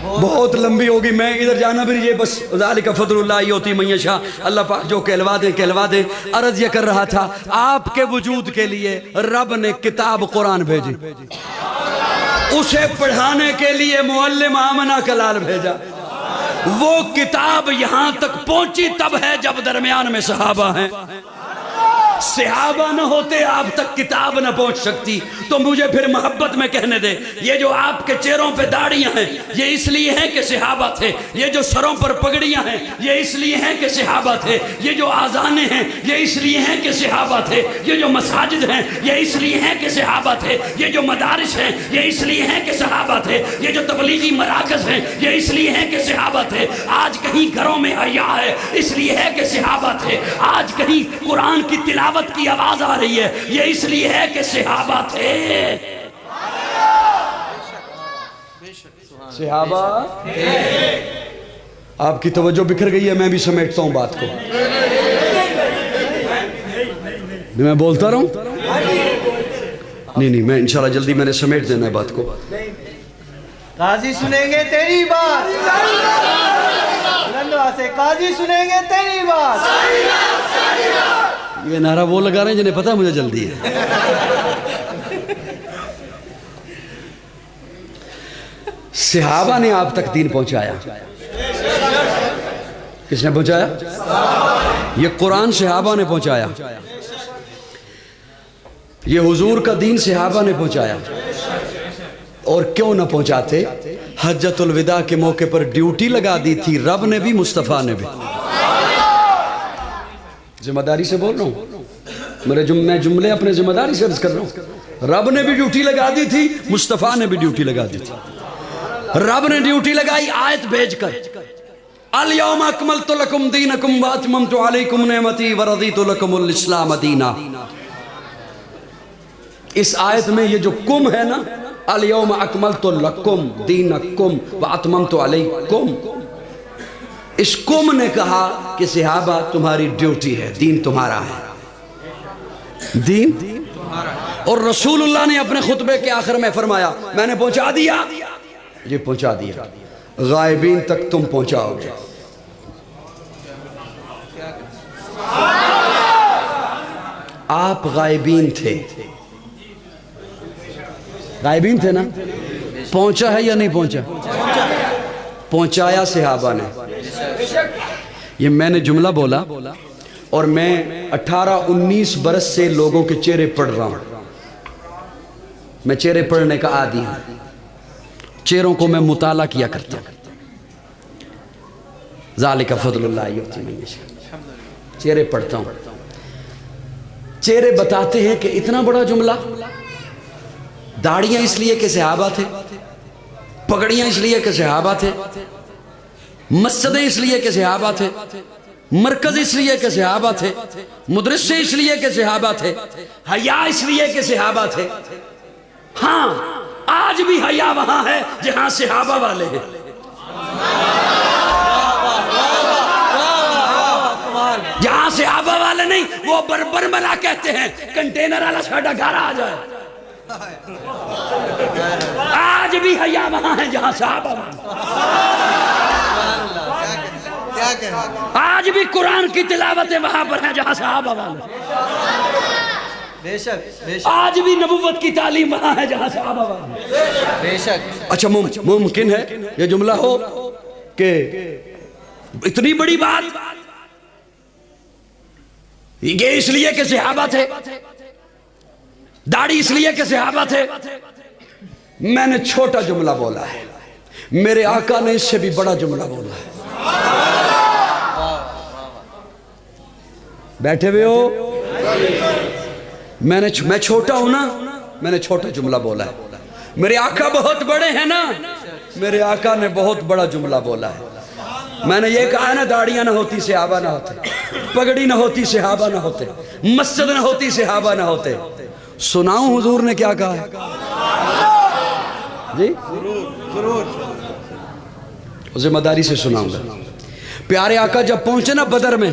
بہت لمبی ہوگی، میں ادھر جانا بھی نہیں، بس ذالک فضل اللہ یؤتی من یشاء، اللہ پاک جو کہلوا دے کہلوا دے۔ عرض یہ کر رہا تھا، آپ کے وجود کے لیے رب نے کتاب قرآن بھیجی، اسے پڑھانے کے لیے معلم آمنہ کلال بھیجا۔ وہ کتاب یہاں تک پہنچی تب ہے جب درمیان میں صحابہ ہیں۔ صحابہ نہ ہوتے آپ تک کتاب نہ پہنچ سکتی. تو مجھے پھر محبت میں کہنے دے, یہ جو آپ کے چہروں پہ داڑیاں ہیں یہ اس لیے ہیں کہ صحابہ تھے, یہ جو سروں پر پگڑیاں ہیں یہ اس لیے ہیں کہ صحابہ تھے, یہ جو آذانیں ہیں یہ اس لیے ہیں کہ صحابہ تھے, یہ جو مساجد ہیں یہ اس لیے ہیں کہ صحابہ تھے, یہ جو مدارس ہیں یہ اس لیے ہیں کہ صحابہ تھے, یہ جو تبلیغی مراکز ہیں یہ اس لیے ہیں کہ صحابہ تھے. آج کہیں گھروں میں حیا ہے اس لیے ہے کہ صحابہ تھے. آج کہیں قرآن کی تلاوت کی آواز آ رہی ہے یہ اس لیے ہے کہ صحابہ تھے. صحابہ آپ کی توجہ بکھر گئی ہے, میں بھی سمیٹتا ہوں بات کو. میں بولتا رہوں نہیں, میں انشاءاللہ جلدی میں نے سمیٹ دینا ہے بات کو. قاضی سنیں گے تیری بات, بلندوا سے قاضی سنیں گے تیری بات. یہ نعرہ وہ لگا رہے ہیں جنہیں پتہ ہے مجھے جلدی ہے. صحابہ نے آپ تک دین پہنچایا. کس نے پہنچایا؟ یہ قرآن صحابہ نے پہنچایا, یہ حضور کا دین صحابہ نے پہنچایا. اور کیوں نہ پہنچاتے؟ حجۃ الوداع کے موقع پر ڈیوٹی لگا دی تھی رب نے بھی مصطفیٰ نے بھی. ذمہ داری سے بول رہا ہوں, میں جملے اپنے ذمہ داری سے عرض کر رہا ہوں. رب نے بھی ڈیوٹی لگا دی تھی, مصطفیٰ نے بھی ڈیوٹی لگا دی تھی. رب نے ڈیوٹی لگائی آیت بھیج کر, الیوم اکملت لکم دینکم واتممت علیکم نعمتی ورضیت لکم الاسلام دینا. اس آیت میں یہ جو کم ہے نا, الیوم اکملت لکم دینکم واتممت علیکم, اس کم نے کہا کہ صحابہ تمہاری ڈیوٹی ہے, دین تمہارا ہے, دین. اور رسول اللہ نے اپنے خطبے کے آخر میں فرمایا میں نے پہنچا دیا, یہ پہنچا دیا, غائبین تک تم پہنچاؤ گے. آپ غائبین تھے, غائبین تھے نا, پہنچا ہے یا نہیں پہنچا؟ پہنچایا صحابہ نے. یہ میں نے جملہ بولا اور میں 18-19 برس سے لوگوں کے چہرے پڑھ رہا ہوں. میں چہرے پڑھنے کا عادی ہوں, چہروں کو میں مطالعہ کیا کرتا ہوں. ذالک فضل اللہ یؤتی من یشاء. چہرے پڑھتا ہوں, چہرے بتاتے ہیں کہ اتنا بڑا جملہ. داڑیاں اس لیے کہ صحابہ تھے, پگڑیاں اس لیے کہ صحابہ تھے, مسجدیں اس لیے کہ صحابہ تھے, مرکز اس لیے کہ صحابہ تھے, مدرسے اس لیے کہ صحابہ تھے, حیا اس لیے کہ صحابہ تھے. ہاں آج بھی حیا وہاں ہے جہاں صحابہ والے ہیں. جہاں صحابہ والے نہیں, وہ برملا کہتے ہیں کنٹینر والا ساڈا گھر آ جائے. آج بھی حیا وہاں ہے جہاں صحابہ والے. آج بھی قرآن کی تلاوتیں وہاں پر ہیں جہاں صحابہ والے. بے شک آج بھی نبوت کی تعلیم وہاں ہے جہاں صحابہ والے. بے شک. اچھا ممکن ہے یہ جملہ ہو کہ اتنی بڑی بات یہ اس لیے کہ صحابہ تھے, داڑھی اس لیے کہ صحابہ تھے. میں نے چھوٹا جملہ بولا ہے, میرے آقا نے اس سے بھی بڑا جملہ بولا ہے. بیٹھے ہوئے ہو, میں چھوٹا ہوں نا, میں نے چھوٹا جملہ بولا ہے. میرے آقا بہت بڑے ہیں نا, میرے آقا نے بہت بڑا جملہ بولا ہے. میں نے یہ کہا ہے نا, داڑیاں نہ ہوتی صحابہ نہ ہوتے, پگڑی نہ ہوتی صحابہ نہ ہوتے, مسجد نہ ہوتی صحابہ نہ ہوتے. سناؤں حضور نے کیا کہا ہے جی؟ ذمہ داری سے سناؤں گا. پیارے آقا جب پہنچے نا بدر میں,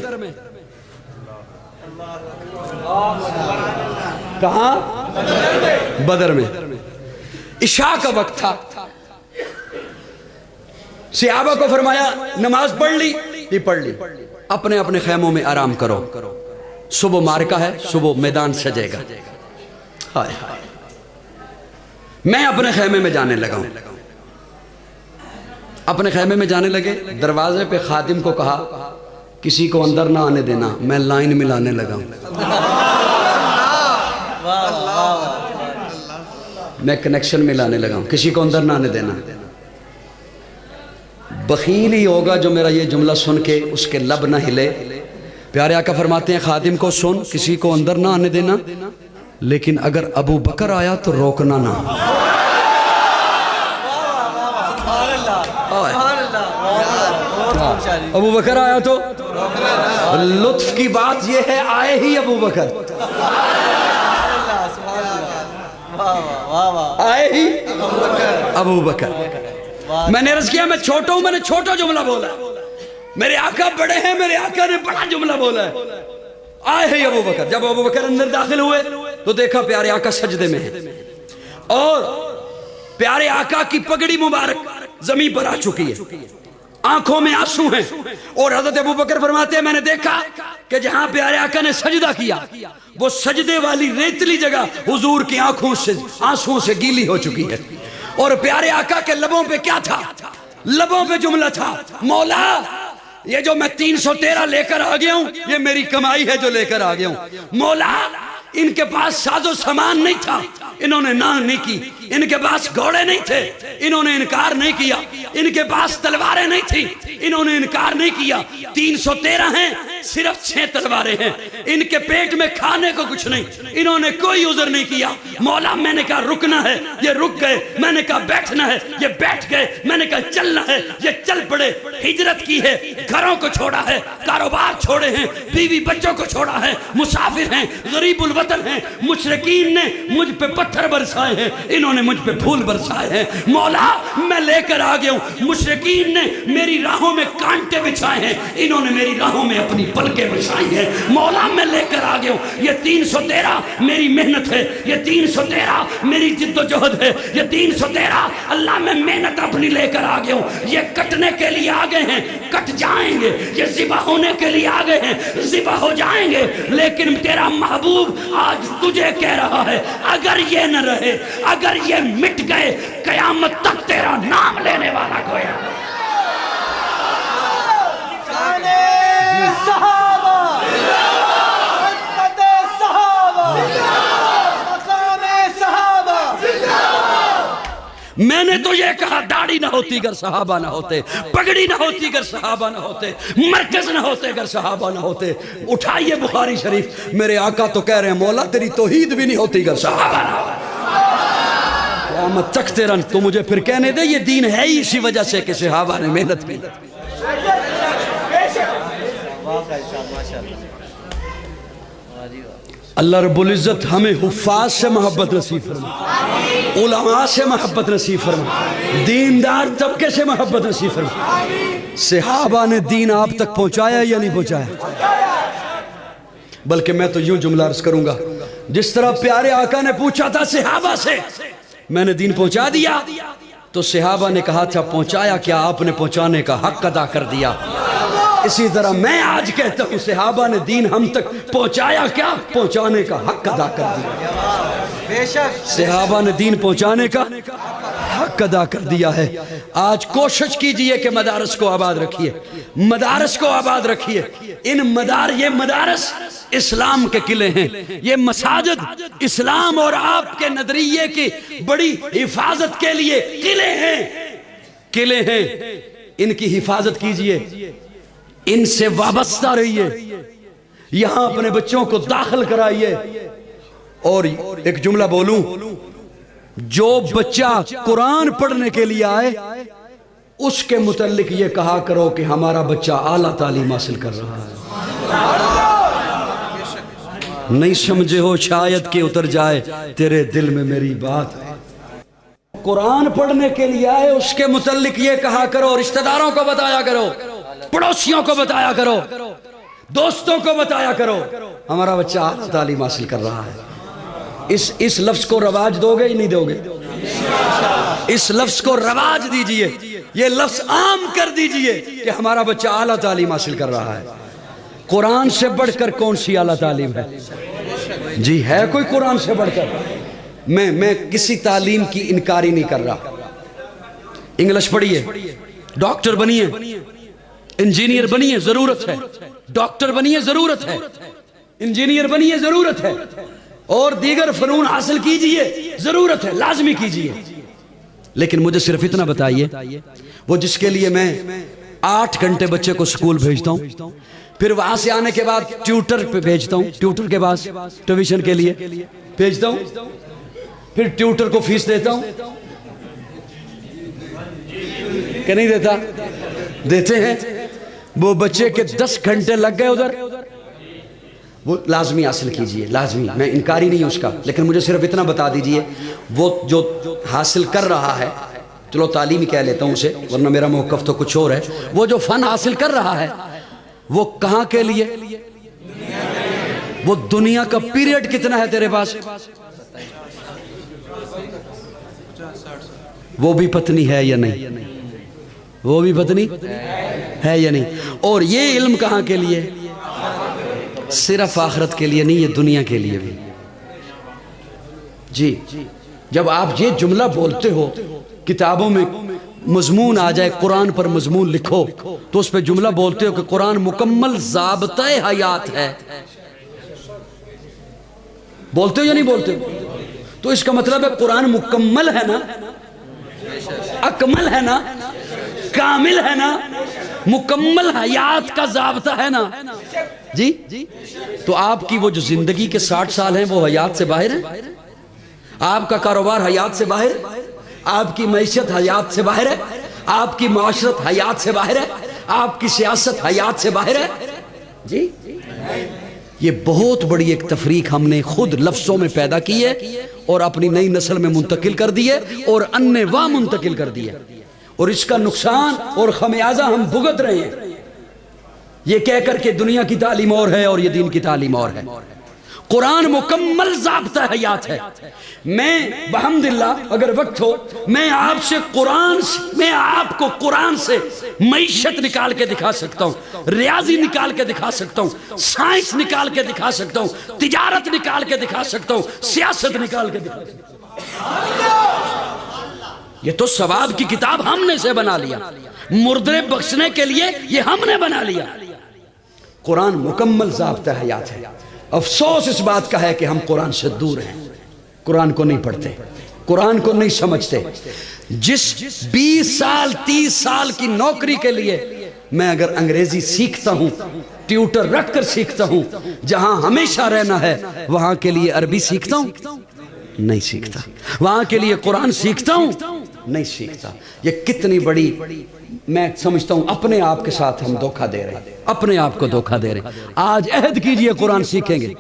کہاں؟ بدر میں. عشاء کا وقت تھا. صحابہ کو فرمایا نماز پڑھ لی؟ یہ پڑھ لی. اپنے اپنے خیموں میں آرام کرو, صبح معرکہ ہے, صبح میدان سجے گا. ہائے ہائے. میں اپنے خیمے میں جانے لگا ہوں. اپنے خیمے میں جانے لگے, دروازے پہ خادم کو کہا کسی کو اندر نہ آنے دینا, میں لائن میں لانے لگا ہوں. میں کنیکشن میں لانے لگا ہوں, کسی کو اندر نہ آنے دینا. بخیل ہی ہوگا جو میرا یہ جملہ سن کے اس کے لب نہ ہلے. پیارے آقا فرماتے ہیں خادم کو سن, کسی کو اندر نہ آنے دینا, لیکن اگر ابو بکر آیا تو روکنا نہ. ابو بکر آیا تو لطف کی بات یہ ہے آئے ہی ابو بکر, آئے ہی ابو بکر. میں نے عرض کیا میں چھوٹا ہوں, میں نے چھوٹا جملہ بولا ہے. میرے آقا بڑے ہیں, میرے آقا نے بڑا جملہ بولا ہے. آئے ہی ابو بکر. جب ابو بکر اندر داخل ہوئے تو دیکھا پیارے آقا سجدے میں ہیں اور پیارے آقا کی پگڑی مبارک زمین پر آ چکی ہے, آنکھوں میں آنسو ہیں. اور حضرت ابو بکر فرماتے ہیں میں نے دیکھا کہ جہاں پیارے آقا نے سجدہ کیا وہ سجدے والی ریتلی جگہ حضور کی آنکھوں سے آنسوؤں سے گیلی ہو چکی ہے. اور پیارے آقا کے لبوں پہ کیا تھا؟ لبوں پہ جملہ تھا, مولا یہ جو میں 313 لے کر آ گیا ہوں یہ میری کمائی ہے جو لے کر آ گیا ہوں. مولا ان کے پاس ساز و سامان نہیں تھا, انہوں نے نہ نہیں کی. ان کے پاس گھوڑے نہیں تھے, انہوں نے انکار نہیں کیا. ان کے پاس تلواریں نہیں تھی, انہوں نے انکار نہیں کیا. 313 ہیں, صرف 6 تلواریں ہیں. ان کے پیٹ میں کھانے کو کچھ نہیں, انہوں نے کوئی عذر نہیں کیا. مولا میں نے کہا رکنا ہے, یہ رک گئے. میں نے کہا بیٹھنا ہے, یہ بیٹھ گئے. میں نے کہا چلنا ہے, یہ چل پڑے. ہجرت کی ہے, گھروں کو چھوڑا ہے, کاروبار چھوڑے ہیں, بیوی بچوں کو چھوڑا ہے, مسافر ہیں, غریب الوطن ہیں. مشرکین نے مجھ پہ پتھر برسائے ہیں, انہوں نے مجھ پہ پھول برسائے ہیں. مولا میں لے کر آ گیا ہوں. مشرکین نے میری راہوں میں کانٹے بچھائے ہیں, انہوں نے میری راہوں میں اپنی پلکیں بچھائی ہیں. مولا میں لے کر آ گیا ہوں. یہ 313 میری محنت ہے, یہ 313 میری جد و جہد ہے, یہ 313 اللہ میں محنت اپنی لے کر آ گیا ہوں. یہ کٹنے کے لیے آ گئے ہیں, کٹ جائیں گے. یہ ذبح ہونے کے لیے آ گئے ہیں, ذبح ہو جائیں گے. لیکن تیرا محبوب آج تجھے کہہ رہا ہے اگر یہ نہ رہے, اگر یہ مٹ گئے, قیامت تک تیرا نام لینے والا کوئی نہ. میں نے تو یہ کہا داڑھی نہ ہوتی اگر صحابہ نہ ہوتے, پگڑی نہ ہوتی اگر صحابہ نہ ہوتے, مرکز نہ ہوتے اگر صحابہ نہ ہوتے. اٹھائیے بخاری شریف. میرے آقا تو کہہ رہے ہیں مولا تیری توحید بھی نہیں ہوتی اگر صحابہ نہ ہوتے. قیامت تک تیرا. تو مجھے پھر کہنے دے یہ دین ہے ہی اسی وجہ سے کہ صحابہ نے محنت کی. اللہ رب العزت ہمیں حفاظ سے محبت نصیب فرمائے, علماء سے محبت نصیب فرمائے, دیندار طبقے سے محبت نصیب فرمائے. صحابہ نے دین آپ تک پہنچایا یا نہیں پہنچایا؟ بلکہ میں تو یوں جملہ عرض کروں گا, جس طرح پیارے آقا نے پوچھا تھا صحابہ سے میں نے دین پہنچا دیا, تو صحابہ نے کہا تھا پہنچایا کیا, آپ نے پہنچانے کا حق ادا کر دیا. اسی طرح میں آج کہتا ہوں صحابہ نے دین ہم تک پہنچایا کیا, پہنچانے کا حق ادا کر دیا. صحابہ نے دین پہنچانے کا حق ادا کر دیا ہے. آج کوشش کیجئے کہ مدارس کو آباد رکھیے, مدارس کو آباد رکھیے. یہ مدارس اسلام کے قلعے ہیں, یہ مساجد اسلام اور آپ کے نظریے کی بڑی حفاظت کے لیے قلعے ہیں. ان کی حفاظت کیجئے, ان سے وابستہ رہیے, یہاں اپنے بچوں کو داخل کرائیے. اور ایک جملہ بولوں, جو بچہ قرآن پڑھنے کے لیے آئے اس کے متعلق یہ کہا کرو کہ ہمارا بچہ اعلیٰ تعلیم حاصل کر رہا ہے. نہیں سمجھے ہو شاید کہ اتر جائے تیرے دل میں میری بات. قرآن پڑھنے کے لیے آئے اس کے متعلق یہ کہا کرو, رشتہ داروں کو بتایا کرو, پڑوسیوں کو بتایا کرو, دوستوں کو بتایا کرو ہمارا بچہ اعلیٰ تعلیم حاصل کر رہا ہے. اس لفظ کو رواج دو گے یا نہیں دو گے؟ اس لفظ کو رواج دیجئے, یہ لفظ عام کر دیجئے کہ ہمارا بچہ اعلیٰ تعلیم حاصل کر رہا ہے. قرآن سے بڑھ کر کون سی اعلیٰ تعلیم ہے؟ جی ہے کوئی قرآن سے بڑھ کر؟ میں کسی تعلیم کی انکاری نہیں کر رہا. انگلش پڑھیے, ڈاکٹر بنیے, انجینئر بنیے, ضرورت ہے. ڈاکٹر بنیے, ضرورت ہے. انجینئر بنیے, ضرورت ہے. اور دیگر فنون حاصل کیجئے، ضرورت ہے، لازمی کیجئے، لیکن مجھے صرف اتنا بتائیے، وہ جس کے لیے میں 8 گھنٹے بچے کو سکول بھیجتا ہوں، پھر وہاں سے آنے کے بعد ٹیوٹر پہ بھیجتا ہوں، ٹیوٹر کے بعد ٹیوشن کے لیے بھیجتا ہوں، پھر ٹیوٹر کو فیس دیتا ہوں کہ نہیں دیتا؟ دیتے ہیں۔ وہ بچے کے 10 گھنٹے لگ گئے ادھر، وہ لازمی حاصل کیجئے، لازمی، میں انکاری نہیں ہوں اس کا، لیکن مجھے صرف اتنا بتا دیجئے، وہ جو حاصل کر رہا ہے، چلو تعلیمی کہہ لیتا ہوں اسے ورنہ میرا موقف تو کچھ اور ہے، وہ جو فن حاصل کر رہا ہے وہ کہاں کے لیے؟ وہ دنیا کا پیریڈ کتنا ہے تیرے پاس؟ وہ بھی پتنی ہے یا نہیں؟ وہ بھی پتنی ہے یا نہیں؟ اور یہ علم کہاں کے لیے؟ صرف آخرت کے لیے نہیں، یہ دنیا کے لیے بھی۔ جی جب آپ یہ جملہ بولتے ہو، کتابوں میں مضمون آ جائے قرآن پر مضمون لکھو تو اس پہ جملہ بولتے ہو کہ قرآن مکمل ضابطۂ حیات ہے، بولتے ہو یا نہیں بولتے ہو؟ تو اس کا مطلب ہے قرآن مکمل ہے نا، اکمل ہے نا، کامل ہے نا، مکمل حیات کا ضابطہ ہے نا۔ جی تو آپ کی وہ جو زندگی کے 60 سال ہیں وہ حیات سے باہر ہیں؟ آپ کا کاروبار حیات سے باہر ہے؟ آپ کی معیشت حیات سے باہر ہے؟ آپ کی معاشرت حیات سے باہر ہے؟ آپ کی سیاست حیات سے باہر ہے؟ جی یہ بہت بڑی ایک تفریق ہم نے خود لفظوں میں پیدا کی ہے اور اپنی نئی نسل میں منتقل کر دی ہے اور ان واہ منتقل کر دی ہے، اور اس کا نقصان اور خمیازہ ہم بھگت رہے ہیں، یہ کہہ کر کے دنیا کی تعلیم اور ہے اور یہ دین کی تعلیم اور ہے۔ قرآن مکمل ضابطہ حیات ہے۔ میں بحمداللہ اگر وقت ہو میں آپ کو قرآن سے معیشت نکال کے دکھا سکتا ہوں، ریاضی نکال کے دکھا سکتا ہوں، سائنس نکال کے دکھا سکتا ہوں، تجارت نکال کے دکھا سکتا ہوں، سیاست نکال کے دکھا سکتا ہوں۔ یہ تو ثواب کی کتاب ہم نے سے بنا لیا، مردے بخشنے کے لیے یہ ہم نے بنا لیا۔ قرآن مکمل ضابطہ حیات ہے۔ افسوس اس بات کا ہے کہ ہم قرآن سے دور ہیں، قرآن کو نہیں پڑھتے، قرآن کو نہیں سمجھتے۔ جس 20 سال 30 سال کی نوکری کے لیے میں اگر انگریزی سیکھتا ہوں، ٹیوٹر رکھ کر سیکھتا ہوں، جہاں ہمیشہ رہنا ہے وہاں کے لیے عربی سیکھتا ہوں؟ نہیں سیکھتا۔ وہاں کے لیے قرآن سیکھتا ہوں؟ نہیں سیکھتا۔ یہ کتنی بڑی، میں سمجھتا ہوں اپنے آپ کے ساتھ ہم دھوکہ دے رہے ہیں، اپنے آپ کو دھوکہ دے رہے ہیں۔ آج عہد کیجئے قرآن سیکھیں گے،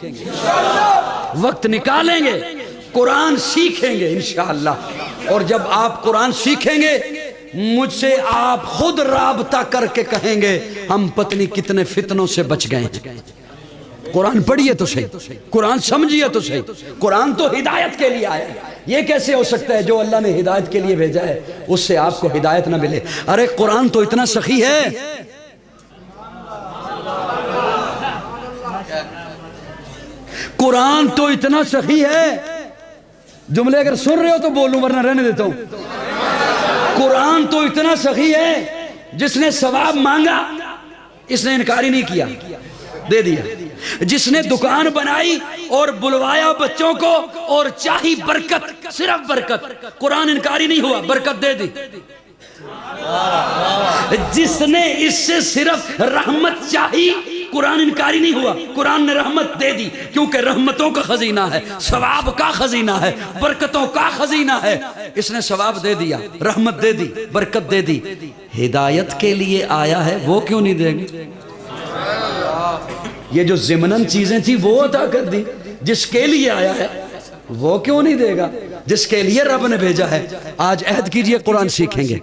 وقت نکالیں گے، قرآن سیکھیں گے انشاءاللہ، اور جب آپ قرآن سیکھیں گے مجھ سے آپ خود رابطہ کر کے کہیں گے ہم پتنی کتنے فتنوں سے بچ گئے ہیں۔ قرآن پڑھیے تو صحیح، قرآن سمجھیے تو صحیح۔ قرآن تو ہدایت کے لیے آیا ہے، یہ کیسے ہو سکتا ہے جو اللہ نے ہدایت کے لیے بھیجا ہے اس سے آپ کو ہدایت نہ ملے؟ ارے قرآن تو اتنا سخی ہے، قرآن تو اتنا سخی ہے۔ جملے اگر سن رہے ہو تو بولوں ورنہ رہنے دیتا ہوں۔ قرآن تو اتنا سخی ہے، جس نے ثواب مانگا اس نے انکار ہی نہیں کیا، دے دیا۔ جس نے دکان بنائی اور بلوایا بچوں کو اور چاہی برکت، صرف برکت، قرآن انکاری نہیں ہوا، برکت دے دی۔ جس نے اس سے صرف رحمت چاہی قرآن انکاری نہیں ہوا، قرآن نے رحمت دے دی، کیونکہ رحمتوں کا خزینہ ہے، ثواب کا خزینہ ہے، برکتوں کا خزینہ ہے۔ اس نے ثواب دے دیا، رحمت دے دی، برکت دے دی۔ ہدایت کے لیے آیا ہے وہ کیوں نہیں دے گا؟ یہ جو ضمناً چیزیں تھی وہ عطا کر دی، جس کے لیے آیا ہے وہ کیوں نہیں دے گا؟ جس کے لیے رب نے بھیجا ہے۔ آج عہد کیجئے قرآن سیکھیں گے،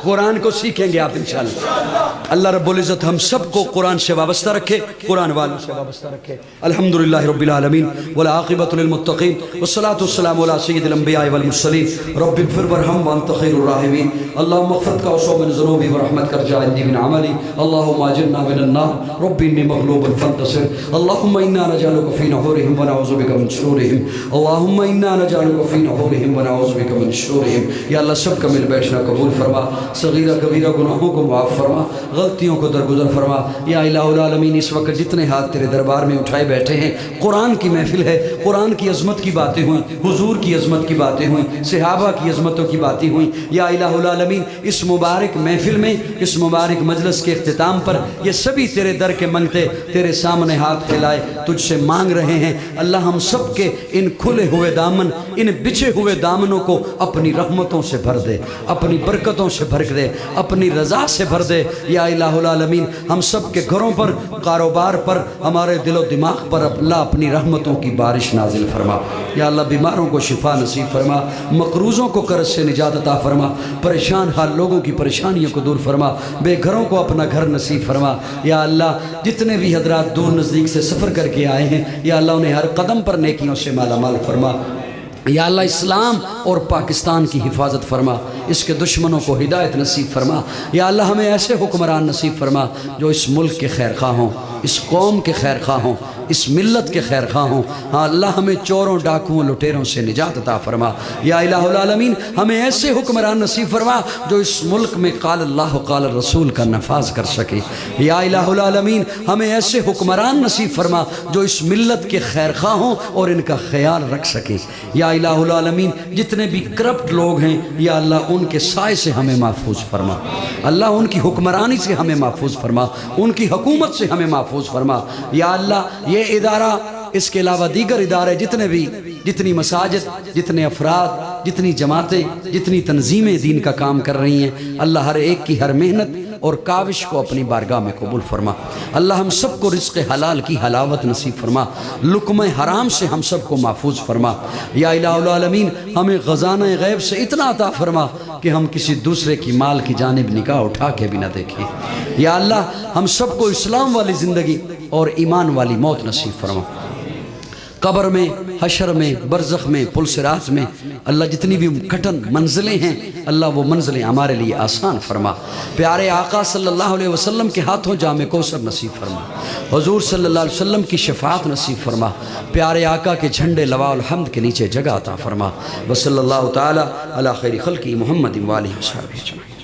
قرآن کو سیکھیں گے آپ انشاءاللہ۔ اللہ رب العزت ہم سب کو قرآن سے وابستہ رکھے، قرآن والوں سے وابستہ رکھے۔ الحمدللہ رب العالمین والعاقبۃ للمتقین والصلاة والسلام علی سید الانبیاء والمرسلین رب اغفر وارحم وانت خیر الراحمین۔ اللہم اغفر کا من ذنوبی ورحمت کر جائندی من عملی، اللہم اجرنا من النار، رب انی مغلوب فانتصر، اللہم انا نجعلک فی نحورہم ونعوذ بک من شرورہم، اللہم انا نجعلک فی نحورہم ونعوذ بک من شرورہم۔ یا اللہ سب کا مل بیٹھنا قبول فرما، صغیرہ کبیرہ گناہوں کو معاف فرما، غلطیوں کو درگزر فرما یا الہ العالمین اس وقت جتنے ہاتھ تیرے دربار میں اٹھائے بیٹھے ہیں قرآن کی محفل ہے قرآن کی عظمت کی باتیں ہوئیں حضور کی عظمت کی باتیں ہوئیں صحابہ کی عظمتوں کی باتیں ہوئیں یا الہ العالمین اس مبارک محفل میں اس مبارک مجلس کے اختتام پر یہ سبھی تیرے در کے منگتے تیرے سامنے ہاتھ پھیلائے تجھ سے مانگ رہے ہیں اللہ ہم سب کے ان کھلے ہوئے دامن ان بچھے ہوئے دامنوں کو اپنی رحمتوں سے بھر دے اپنی برکتوں سے بھر دے اپنی رضا سے بھر دے یا الہ العالمین ہم سب کے گھروں پر کاروبار پر ہمارے دل و دماغ پر اللہ اپنی رحمتوں کی بارش نازل فرما یا اللہ بیماروں کو شفا نصیب فرما مقروضوں کو قرض سے نجات عطا فرما پریشان حال لوگوں کی پریشانیوں کو دور فرما بے گھروں کو اپنا گھر نصیب فرما یا اللہ جتنے بھی حضرات دور نزدیک سے سفر کر کے آئے ہیں یا اللہ انہیں ہر قدم پر نیکیوں سے مالا مال فرما یا اللہ اسلام اور پاکستان کی حفاظت فرما اس کے دشمنوں کو ہدایت نصیب فرما یا اللہ ہمیں ایسے حکمران نصیب فرما جو اس ملک کے خیر خواہ ہوں اس قوم کے خیر خواہ ہوں اس ملت کے خیر خواہ ہوں ہاں اللہ ہمیں چوروں ڈاکوؤں لٹیروں سے نجات عطا فرما یا الہ العالمین ہمیں ایسے حکمران نصیب فرما جو اس ملک میں قال اللہ قال الرسول کا نفاذ کر سکے یا الہ العالمین ہمیں ایسے حکمران نصیب فرما جو اس ملت کے خیر خواہ ہوں اور ان کا خیال رکھ سکے یا الہ العالمین جتنے بھی کرپٹ لوگ ہیں یا اللہ ان کے سائے سے ہمیں محفوظ فرما اللہ ان کی حکمرانی سے ہمیں محفوظ فرما ان کی حکومت سے ہمیں محفوظ فرما یا اللہ یہ ادارہ اس کے علاوہ دیگر ادارے جتنے بھی جتنی مساجد جتنے افراد جتنی جماعتیں جتنی تنظیمیں دین کا کام کر رہی ہیں اللہ ہر ایک کی ہر محنت اور کاوش کو اپنی بارگاہ میں قبول فرما اللہ ہم سب کو رزق حلال کی حلاوت نصیب فرما لقمہ حرام سے ہم سب کو محفوظ فرما یا الہ العالمین ہمیں خزانہ غیب سے اتنا عطا فرما کہ ہم کسی دوسرے کی مال کی جانب نگاہ اٹھا کے بھی نہ دیکھیں یا اللہ ہم سب کو اسلام والی زندگی اور ایمان والی موت نصیب فرما قبر میں حشر میں برزخ میں پل صراط میں اللہ جتنی بھی کٹن منزلیں ہیں اللہ وہ منزلیں ہمارے لیے آسان فرما پیارے آقا صلی اللہ علیہ وسلم کے ہاتھوں جام کوثر نصیب فرما حضور صلی اللہ علیہ وسلم کی شفاعت نصیب فرما پیارے آقا کے جھنڈے لواء الحمد کے نیچے جگہ عطا فرما وصلی اللہ تعالی علی خیر خلقی محمد و آلہ وصحبہ اجمعین.